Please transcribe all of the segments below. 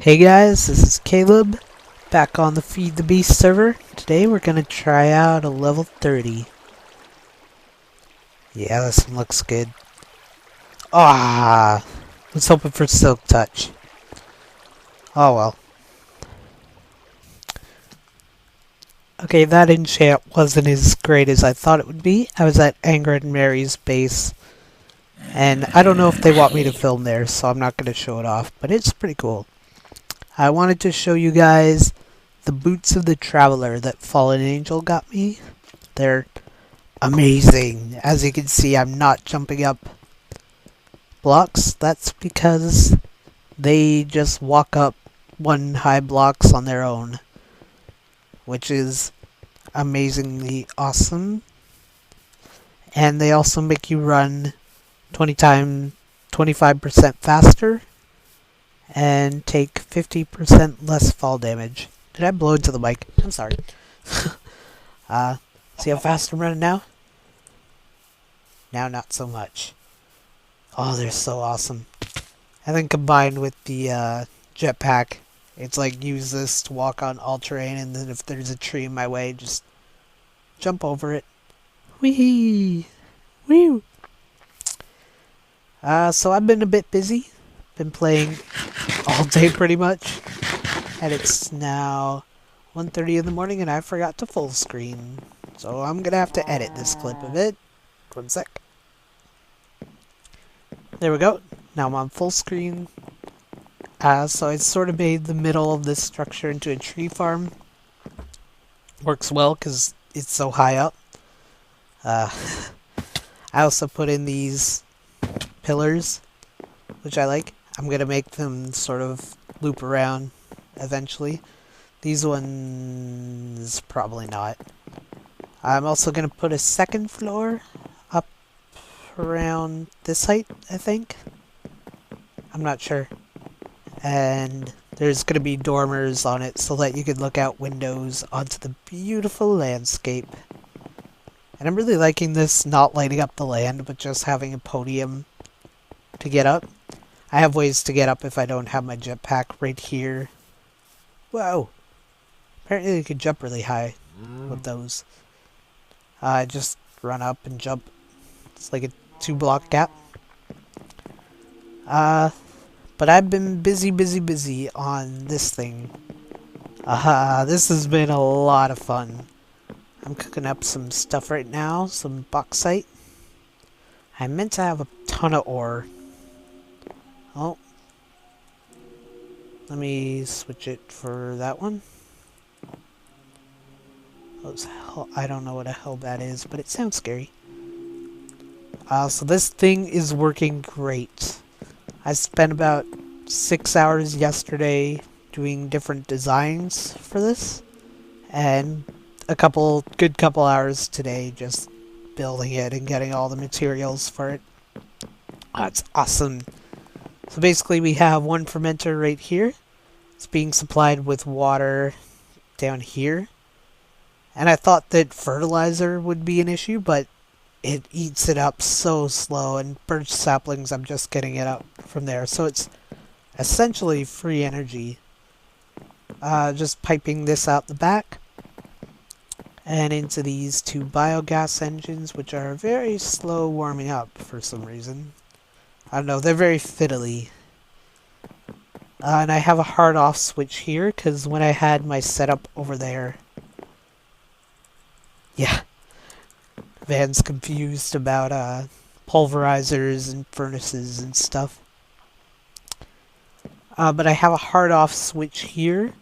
Hey guys, this is Caleb, back on the VintageBeef server. Today we're gonna try out a level 30. Yeah, this one looks good. Ah, was hoping for Silk Touch. Oh well. Okay, that enchant wasn't as great as I thought it would be. I was at Anger and Mary's base, and I don't know if they want me to film there, so I'm not gonna show it off, but it's pretty cool. I wanted to show you guys the boots of the traveler that Fallen Angel got me. They're amazing. As you can see, I'm not jumping up blocks. That's because they just walk up one high blocks on their own, which is amazingly awesome. And they also make you run 25% faster and take 50% less fall damage. Did I blow into the mic? I'm sorry. See how fast I'm running now? Now not so much. Oh, they're so awesome. And then combined with the jetpack, it's like use this to walk on all terrain, and then if there's a tree in my way, just jump over it. Whee! Woo! So I've been a bit busy. Been playing all day pretty much. And it's now 1:30 in the morning and I forgot to full screen. So I'm gonna have to edit this clip a bit. One sec. There we go. Now I'm on full screen. So I sort of made the middle of this structure into a tree farm. Works well because it's so high up. I also put in these pillars, which I like. I'm going to make them sort of loop around eventually. These ones, probably not. I'm also going to put a second floor up around this height, I think. I'm not sure. And there's going to be dormers on it so that you can look out windows onto the beautiful landscape. And I'm really liking this not lighting up the land, but just having a podium to get up. I have ways to get up if I don't have my jetpack right here. Whoa! Apparently you can jump really high with those. Just run up and jump. It's like a 2-block gap. But I've been busy on this thing. This has been a lot of fun. I'm cooking up some stuff right now, some bauxite. I meant to have a ton of ore. Oh. Let me switch it for that one. I don't know what the hell that is, but it sounds scary. So this thing is working great. I spent about 6 hours yesterday doing different designs for this, and a good couple hours today just building it and getting all the materials for it. That's awesome. So basically we have one fermenter right here. It's being supplied with water down here. And I thought that fertilizer would be an issue, but it eats it up so slow, and birch saplings, I'm just getting it up from there. So it's essentially free energy. Just piping this out the back and into these two biogas engines, which are very slow warming up for some reason. I don't know, they're very fiddly. And I have a hard off switch here, because when I had my setup over there... Yeah. Van's confused about pulverizers and furnaces and stuff. But I have a hard off switch here,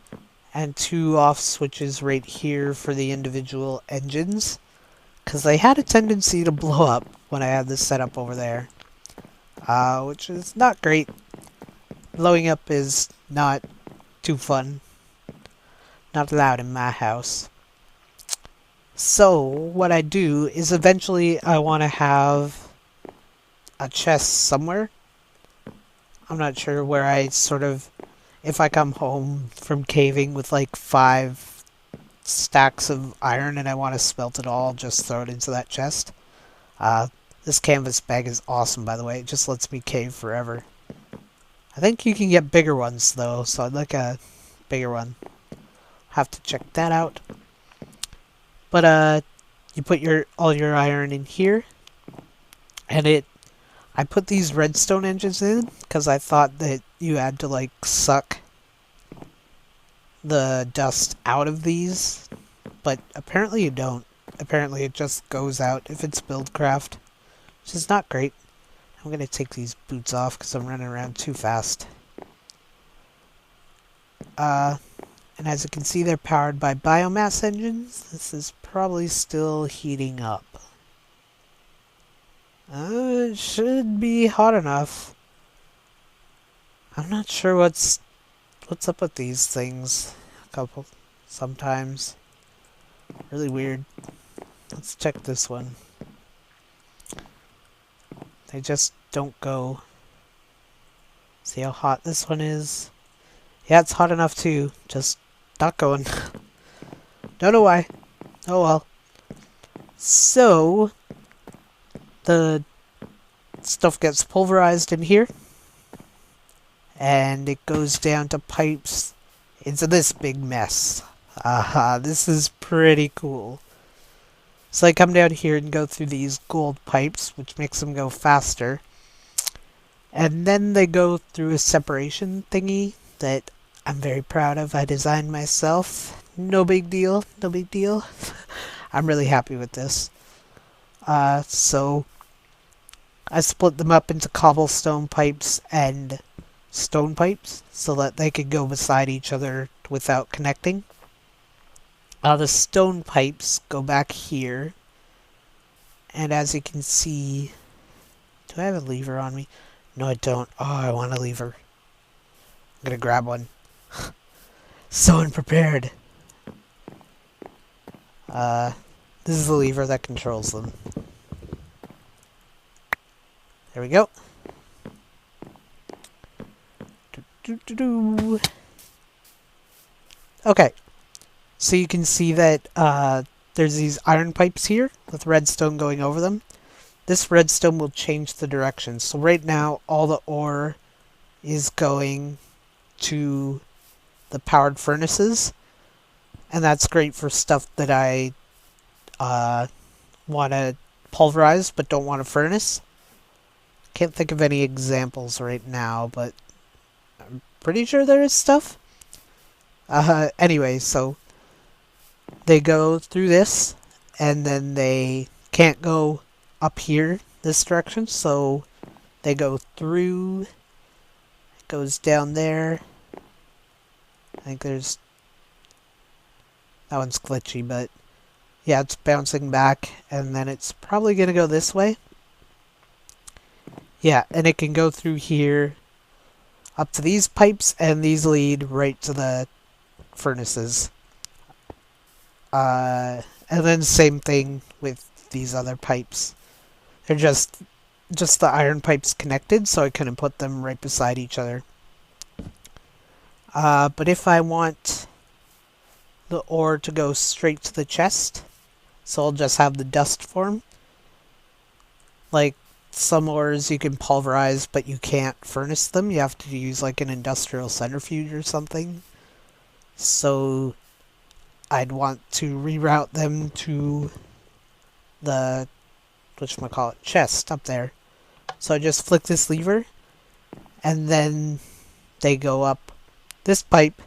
and 2 off switches right here for the individual engines, because they had a tendency to blow up when I had this setup over there. Which is not great. Blowing up is not too fun. Not allowed in my house. So, what I do is eventually I want to have a chest somewhere. I'm not sure where I sort of... If I come home from caving with like 5 stacks of iron and I want to smelt it all, just throw it into that chest. This canvas bag is awesome, by the way. It just lets me cave forever. I think you can get bigger ones though, so I'd like a bigger one. Have to check that out. But you put all your iron in here, and I put these redstone engines in because I thought that you had to like suck the dust out of these, but apparently you don't. Apparently it just goes out if it's buildcraft, which is not great. I'm gonna take these boots off because I'm running around too fast. And as you can see, they're powered by biomass engines. This is probably still heating up. It should be hot enough. I'm not sure what's up with these things. Sometimes. Really weird. Let's check this one. They just don't go. See how hot this one is? Yeah, it's hot enough too. Just not going. Don't know why. Oh well. So, the stuff gets pulverized in here. And it goes down to pipes into this big mess. Aha, this is pretty cool. So I come down here and go through these gold pipes, which makes them go faster. And then they go through a separation thingy that I'm very proud of. I designed myself. No big deal, no big deal. I'm really happy with this. So I split them up into cobblestone pipes and stone pipes so that they could go beside each other without connecting. The stone pipes go back here, and as you can see, do I have a lever on me? No, I don't. Oh, I want a lever. I'm gonna grab one. So unprepared. This is the lever that controls them. There we go. Okay. So you can see that there's these iron pipes here with redstone going over them. This redstone will change the direction. So right now, all the ore is going to the powered furnaces. And that's great for stuff that I want to pulverize but don't want to furnace. Can't think of any examples right now, but I'm pretty sure there is stuff. Anyway, so they go through this, and then they can't go up here this direction, so they go through. It goes down there. I think there's... that one's glitchy, but yeah, it's bouncing back, and then it's probably going to go this way. Yeah, and it can go through here up to these pipes, and these lead right to the furnaces. And then same thing with these other pipes. They're just the iron pipes connected, so I couldn't put them right beside each other. But if I want the ore to go straight to the chest, so I'll just have the dust form. Like, some ores you can pulverize, but you can't furnace them. You have to use like an industrial centrifuge or something. So I'd want to reroute them to the whatchamacallit, chest up there. So I just flick this lever, and then they go up this pipe,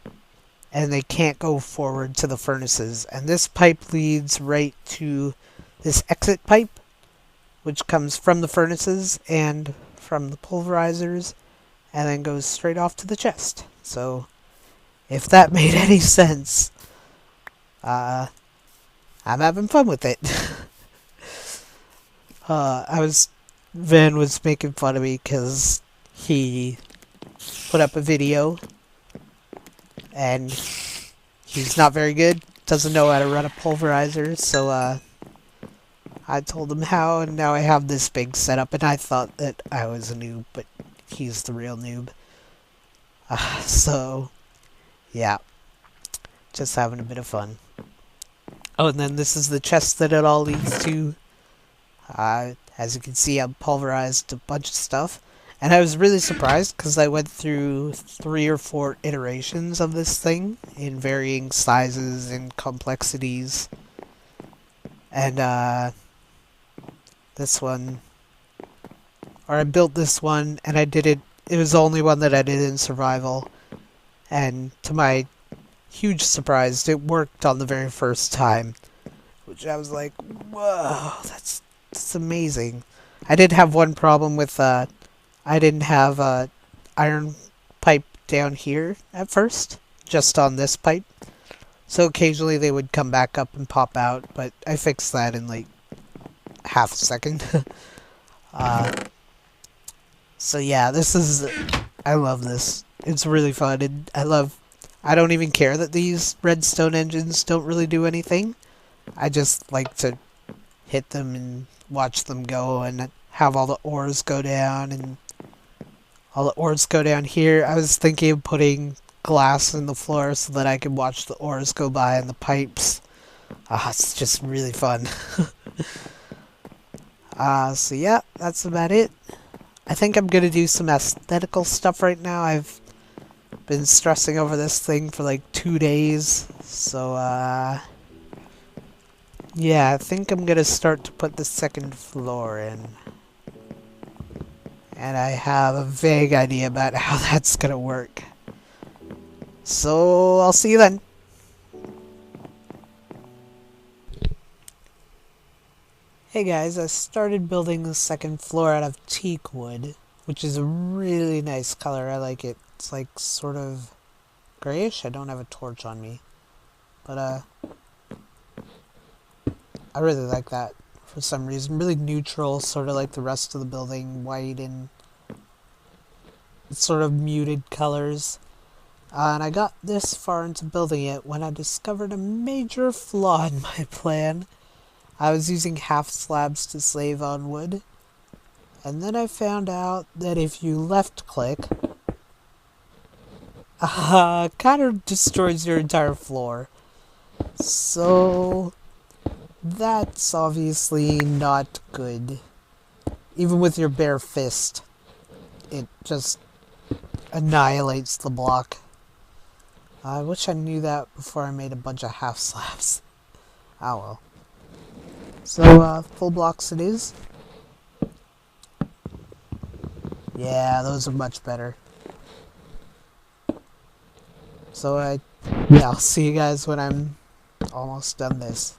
and they can't go forward to the furnaces. And this pipe leads right to this exit pipe, which comes from the furnaces and from the pulverizers, and then goes straight off to the chest. So, if that made any sense, I'm having fun with it. Vin was making fun of me because he put up a video, and he's not very good, doesn't know how to run a pulverizer, so, I told him how, and now I have this big setup, and I thought that I was a noob, but he's the real noob. So, yeah. Just having a bit of fun. Oh, and then this is the chest that it all leads to. As you can see, I've pulverized a bunch of stuff. And I was really surprised because I went through 3 or 4 iterations of this thing in varying sizes and complexities. And this one, or I built this one and I did it, it was the only one that I did in survival. And to my huge surprise, it worked on the very first time. Which I was like, whoa, that's amazing. I did have one problem with, I didn't have a iron pipe down here at first, just on this pipe. So occasionally they would come back up and pop out, but I fixed that in like half a second. uh, so yeah, I love this. It's really fun, and I don't even care that these redstone engines don't really do anything. I just like to hit them and watch them go and have all the ores go down and all the ores go down here. I was thinking of putting glass in the floor so that I could watch the ores go by in the pipes. It's just really fun. So yeah, that's about it. I think I'm gonna do some aesthetical stuff right now. I've been stressing over this thing for like 2 days. So, yeah, I think I'm gonna start to put the second floor in. And I have a vague idea about how that's gonna work. So, I'll see you then. Hey guys, I started building the second floor out of teak wood, which is a really nice color. I like it. It's like sort of grayish. I don't have a torch on me. But, I really like that for some reason. Really neutral, sort of like the rest of the building, white and sort of muted colors. And I got this far into building it when I discovered a major flaw in my plan. I was using half slabs to save on wood. And then I found out that if you left click, kind of destroys your entire floor. So that's obviously not good. Even with your bare fist, it just annihilates the block. I wish I knew that before I made a bunch of half slabs. Oh well. So, full blocks it is. Yeah, those are much better. So, yeah, I'll see you guys when I'm almost done this.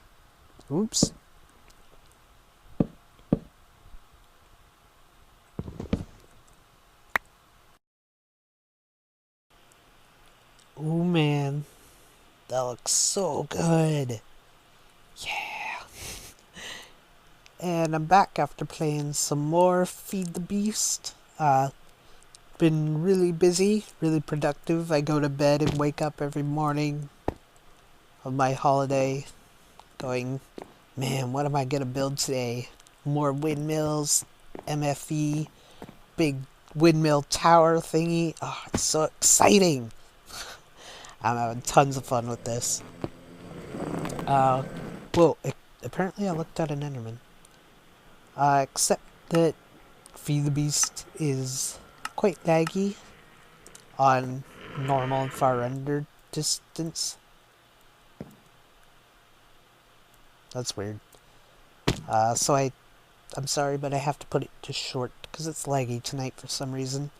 Oops. Oh man, that looks so good. Yeah. And I'm back after playing some more Feed the Beast. Been really busy, really productive. I go to bed and wake up every morning of my holiday going, man, what am I gonna build today? More windmills, MFE, big windmill tower thingy. Oh, it's so exciting. I'm having tons of fun with this. Whoa, apparently I looked at an Enderman. Except that Feed the Beast is quite laggy on normal and far render distance. That's weird. So I'm sorry, but I have to put it to short because it's laggy tonight for some reason.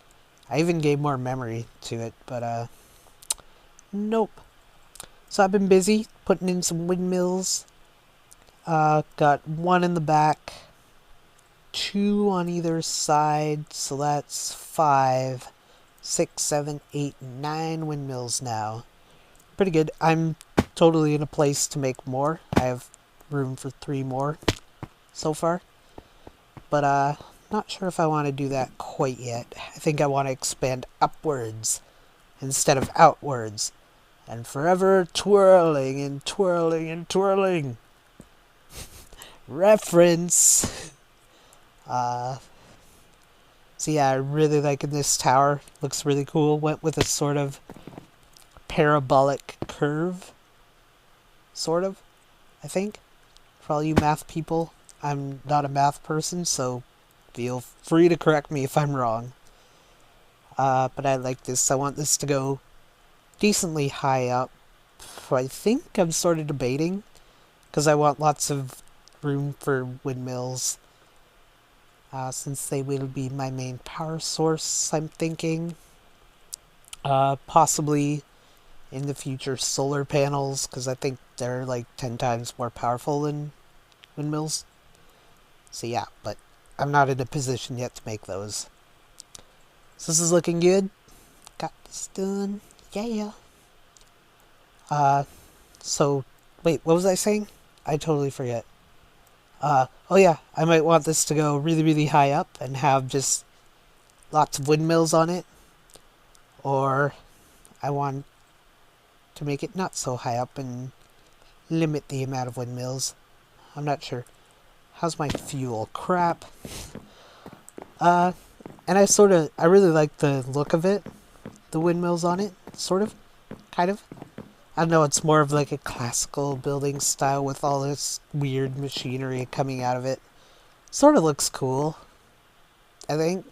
I even gave more memory to it, but nope. So I've been busy putting in some windmills. Got one in the back, 2 on either side, so that's 5, 6, 7, 8, 9 windmills now. Pretty good. I'm totally in a place to make more. I have room for 3 more so far. But not sure if I want to do that quite yet. I think I want to expand upwards instead of outwards. And forever twirling and twirling and twirling. Reference. So yeah, I really like this tower. Looks really cool. Went with a sort of parabolic curve. Sort of, I think. For all you math people, I'm not a math person, so feel free to correct me if I'm wrong. But I like this. I want this to go decently high up. I think I'm sort of debating, because I want lots of room for windmills, since they will be my main power source. I'm thinking possibly in the future solar panels, because I think they're like 10 times more powerful than windmills. So yeah, but I'm not in a position yet to make those. So this is looking good. Got this done. Yeah. So wait, what was I saying? I totally forget. Oh yeah, I might want this to go really, really high up and have just lots of windmills on it. Or I want to make it not so high up and limit the amount of windmills. I'm not sure. How's my fuel? Crap. And I really like the look of it. The windmills on it, sort of, kind of. I know it's more of like a classical building style with all this weird machinery coming out of it. Sort of looks cool, I think.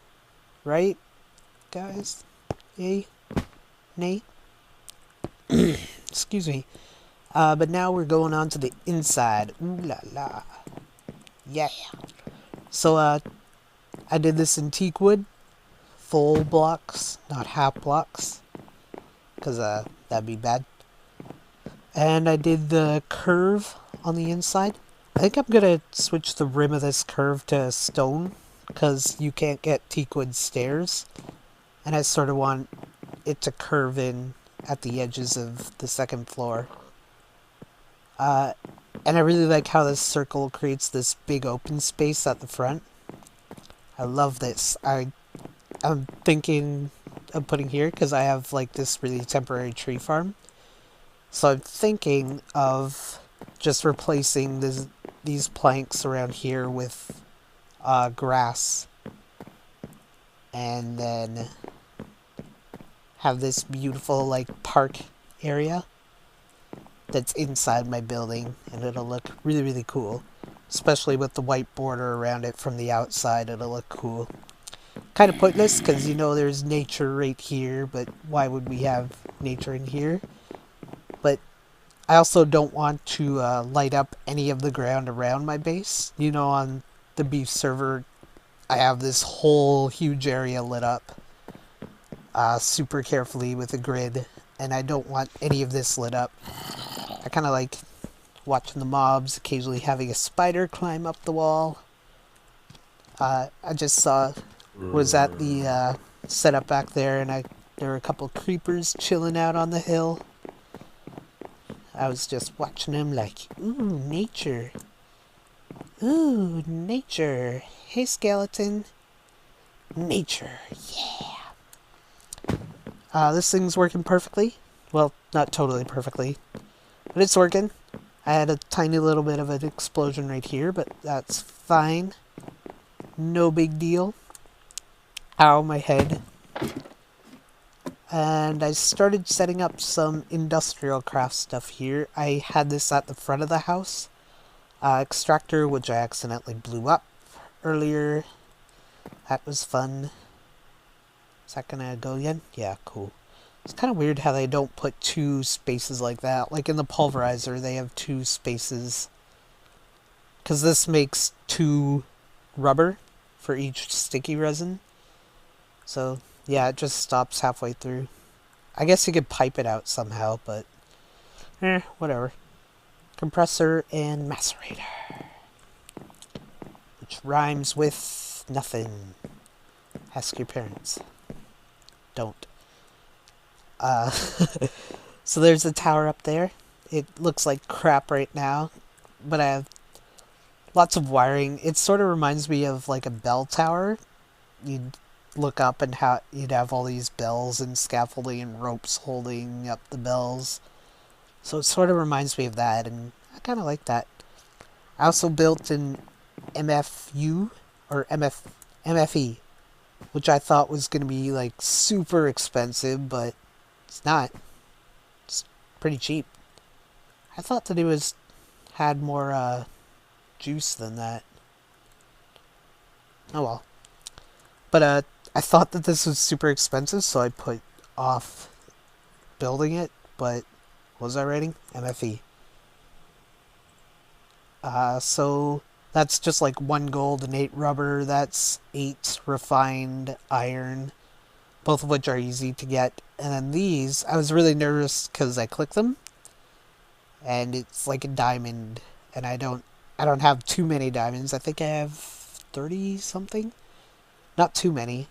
Right, guys? Yay? Nay? Excuse me. But now we're going on to the inside. Ooh la la. Yeah. So, I did this in teak wood. Full blocks, not half blocks. Because, that'd be bad. And I did the curve on the inside. I think I'm going to switch the rim of this curve to stone, because you can't get teak wood stairs. And I sort of want it to curve in at the edges of the second floor. And I really like how this circle creates this big open space at the front. I love this. I'm thinking of putting here, because I have like this really temporary tree farm. So I'm thinking of just replacing these planks around here with grass. And then have this beautiful like park area that's inside my building, and it'll look really, really cool. Especially with the white border around it from the outside, it'll look cool. Kind of pointless, because you know there's nature right here, but why would we have nature in here? But I also don't want to light up any of the ground around my base. You know, on the beef server, I have this whole huge area lit up super carefully with a grid, and I don't want any of this lit up. I kind of like watching the mobs, occasionally having a spider climb up the wall. I just was at the setup back there, and there were a couple creepers chilling out on the hill. I was just watching them like, ooh, nature. Ooh, nature. Hey, skeleton. Nature, yeah. This thing's working perfectly. Well, not totally perfectly, but it's working. I had a tiny little bit of an explosion right here, but that's fine. No big deal. Ow, my head. And I started setting up some industrial craft stuff here. I had this at the front of the house. Extractor, which I accidentally blew up earlier. That was fun. Is that gonna go again? Yeah, cool. It's kind of weird how they don't put two spaces like that. Like in the pulverizer, they have two spaces. Because this makes two rubber for each sticky resin. So, yeah, it just stops halfway through. I guess you could pipe it out somehow, but whatever. Compressor and macerator. Which rhymes with nothing. Ask your parents. Don't. So there's a tower up there. It looks like crap right now, but I have lots of wiring. It sort of reminds me of like a bell tower. You'd look up and you'd have all these bells and scaffolding and ropes holding up the bells. So it sort of reminds me of that, and I kind of like that. I also built an MFU or MFE, which I thought was going to be like super expensive, but it's not. It's pretty cheap. I thought that it had more juice than that. Oh well. But I thought that this was super expensive, so I put off building it, but what was I writing? MFE. So that's just like 1 gold and 8 rubber. That's 8 refined iron, both of which are easy to get. And then these, I was really nervous because I clicked them, and it's like a diamond, and I don't have too many diamonds. I think I have 30 something, not too many.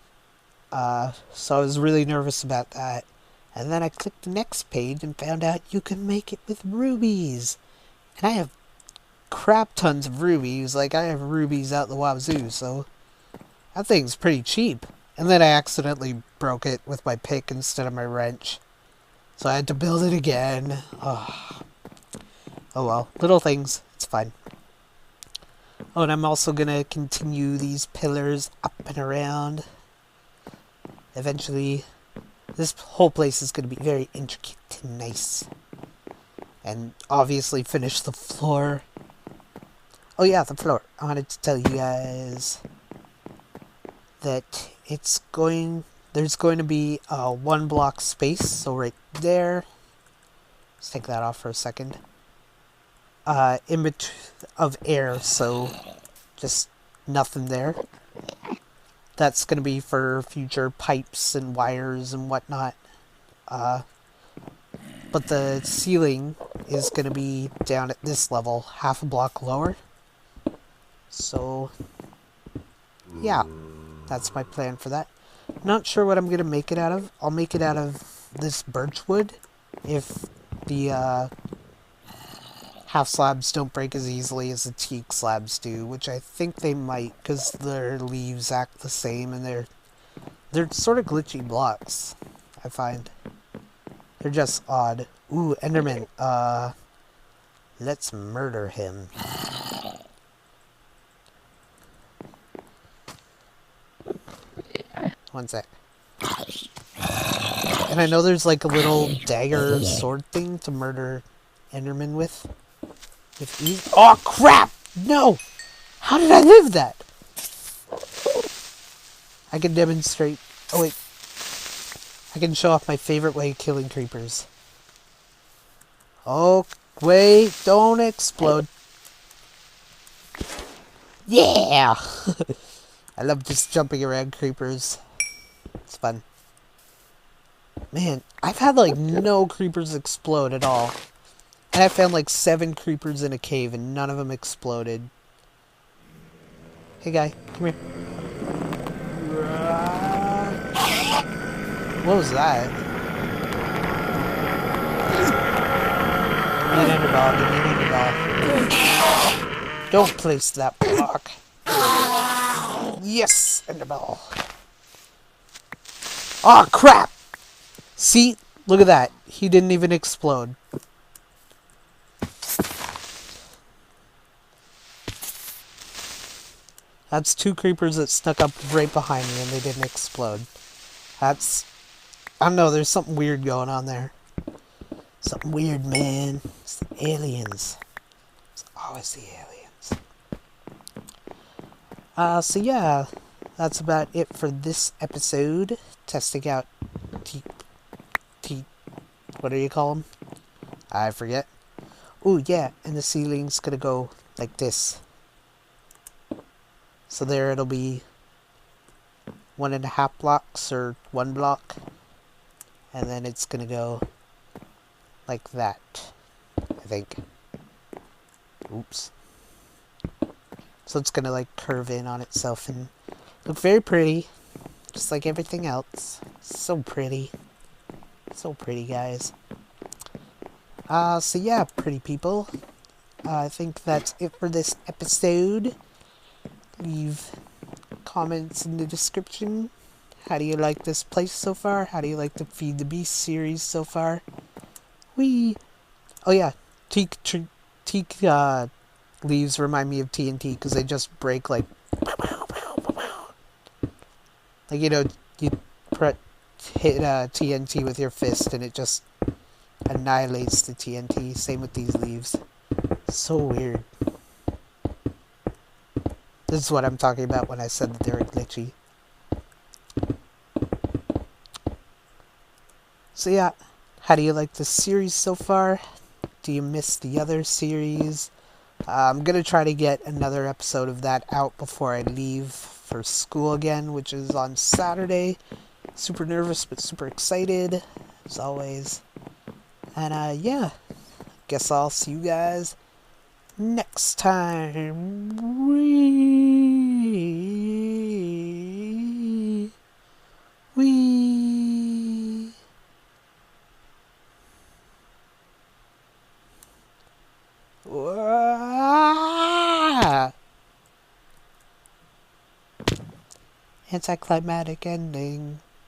So I was really nervous about that. And then I clicked the next page and found out you can make it with rubies. And I have crap tons of rubies. Like, I have rubies out the wazoo, so that thing's pretty cheap. And then I accidentally broke it with my pick instead of my wrench. So I had to build it again. Oh well, little things. It's fine. Oh, and I'm also gonna continue these pillars up and around. Eventually, this whole place is gonna be very intricate and nice. And obviously finish the floor. Oh yeah, the floor. I wanted to tell you guys that there's going to be a 1 block space, so right there. Let's take that off for a second. In between of air, so just nothing there. That's going to be for future pipes and wires and whatnot. But the ceiling is going to be down at this level, half a block lower. So, yeah, that's my plan for that. Not sure what I'm going to make it out of. I'll make it out of this birch wood if the half slabs don't break as easily as the teak slabs do, which I think they might because their leaves act the same and they're sort of glitchy blocks, I find. They're just odd. Ooh, Enderman. Let's murder him. One sec. And I know there's like a little dagger sword thing to murder Enderman with. Oh crap! No! How did I live that? I can demonstrate. Oh wait. I can show off my favorite way of killing creepers. Oh, wait, don't explode. Yeah! I love just jumping around creepers. It's fun. Man, I've had like no creepers explode at all. And I found like 7 creepers in a cave and none of them exploded. Hey guy, come here. What was that? Give me an enderball, give me an enderball. Don't place that block. Yes, enderball. Oh crap! See? Look at that. He didn't even explode. That's 2 creepers that snuck up right behind me and they didn't explode. That's... I don't know, there's something weird going on there. Something weird, man. It's the aliens. It's always the aliens. So yeah, that's about it for this episode. Testing out what do you call them? I forget. Ooh, yeah, and the ceiling's gonna go like this. So there it'll be 1.5 blocks or 1 block. And then it's gonna go like that, I think. Oops. So it's gonna like curve in on itself and look very pretty. Just like everything else. So pretty. So pretty, guys. So yeah, pretty people. I think that's it for this episode. Leave comments in the description. How do you like this place so far? How do you like the Feed the Beast series so far? Whee! Oh yeah, teak leaves remind me of TNT because they just break like... Like, you know, you hit TNT with your fist and it just annihilates the TNT. Same with these leaves. So weird. This is what I'm talking about when I said that they were glitchy. So yeah, how do you like this series so far? Do you miss the other series? I'm gonna try to get another episode of that out before I leave for school again, which is on Saturday. Super nervous, but super excited, as always. And yeah, guess I'll see you guys next time. Wee. Wah! Anticlimactic ending.